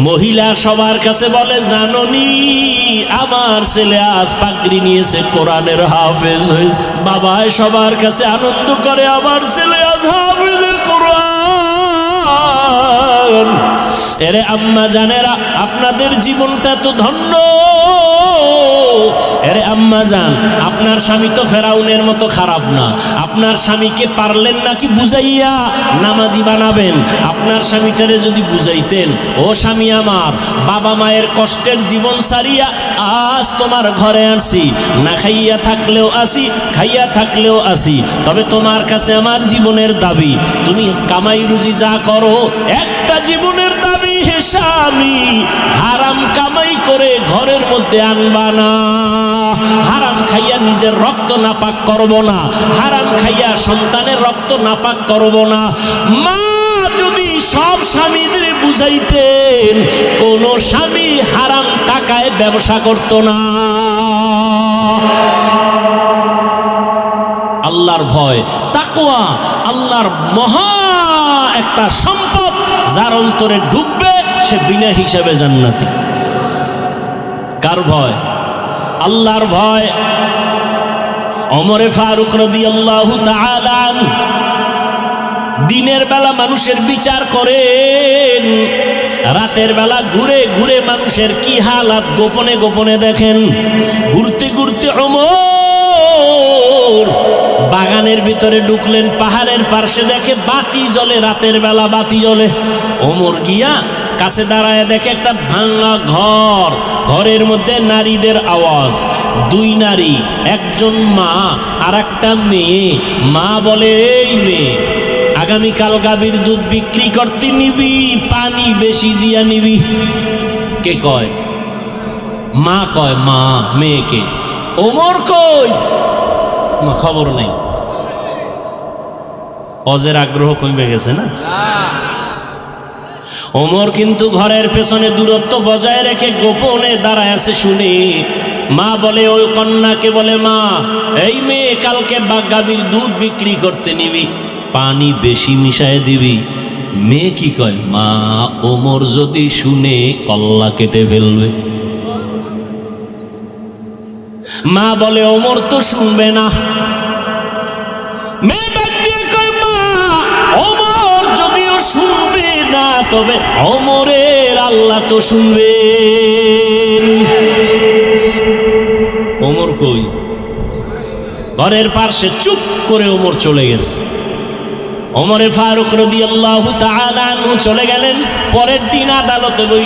মহিলা সবার কাছে বলে, জাননি আমার ছেলে আজ পাগড়ি নিয়েছে, কোরআনের হাফেজ হয়েছে। বাবায় সবার কাছে আনন্দ করে, আমার ছেলে আজ হাফেজে কোরআন। এরে আম্মা জানেরা, আপনাদের জীবনটা তো ধন্য। এরে আম্মা জান, আপনার স্বামী তো ফেরাউনের মতো খারাপ না। আপনার স্বামীকে পারলেন নাকি বুঝাইয়া নামাজি বানাবেন। আপনার স্বামীটারে যদি বুঝাইতেন, ও স্বামী আমার, বাবা মায়ের কষ্টের জীবন সারিয়া আজ তোমার ঘরে আসি, না খাইয়া থাকলেও আসি, খাইয়া থাকলেও আসি, তবে তোমার কাছে আমার জীবনের দাবি, তুমি কামাই রুজি যা করো, একটা জীবনের দাবি, হে স্বামী, হারাম কামাই করে ঘরের মধ্যে আনবা না। হারাম খাইয়া নিজের রক্ত নাপাক করব না, হারাম খাইয়া সন্তানের রক্ত নাপাক করব না। মা যদি সব স্বামীদের বুঝাইতেন, কোন স্বামী হারাম টাকায় ব্যবসা করত না। আল্লাহর ভয়, তাকওয়া, আল্লাহর মহা একটা সম্পদ, যার অন্তরে ঢুকবে সে বিনা হিসাবে জান্নাতি। কার ভয়? আল্লাহর ভয়। ওমরে ফারুক রাদিয়াল্লাহু তাআলা আনহু দিনের বেলা মানুষের বিচার করেন, রাতের বেলা ঘুরে ঘুরে মানুষের কি হালাত গোপনে গোপনে দেখেন। ঘুরতে ঘুরতে ওমর বাগানের ভিতরে ঢুকলেন, পাহাড়ের পার্শ্বে দেখে বাতি জ্বলে, রাতের বেলা বাতি জ্বলে। ওমর গিয়া কাছে দাঁড়ায় দেখে একটা ভাঙা ঘর, ঘরের মধ্যে নারীদের আওয়াজ। দুই নারী, একজন মা আর একটা মেয়ে। মা বলে, এই মেয়ে, আগামীকাল গাভীর দুধ বিক্রি করতে নিবি, পানি বেশি দিয়া নিবি। কে কয়? মা কয়। মা মেয়েকে। ওমর কই? না, খবর নাই। অজের আগ্রহ কমে গেছে না? ওমর কিন্তু ঘরের পেছনে দূরত্ব বজায় রেখে গোপনে দাঁড়ায় আছে। শুনে মা বলে, ওই কন্যাকে বলে, মা, এই মেয়ে কালকে গাভীর দুধ বিক্রি করতে নিবি, পানি বেশি মিশায় দিবি। মেয়ে কি কয়? মা, ওমর যদি শুনে কল্লা কেটে ফেলবে। মা বলে, ওমর তো শুনবে না। মেয়ে ডাক দিয়ে কয়, মা, ওমর যদিও শুনবে না, তবে ওমরের আল্লাহ তো শুনবেন। ওমর কই? ঘরের পাশে চুপ করে ওমর চলে গেছে। ওমরে ফারুক রাদিয়াল্লাহু তাআলা আনহু চলে গেলেন। পরের দিন আদালতে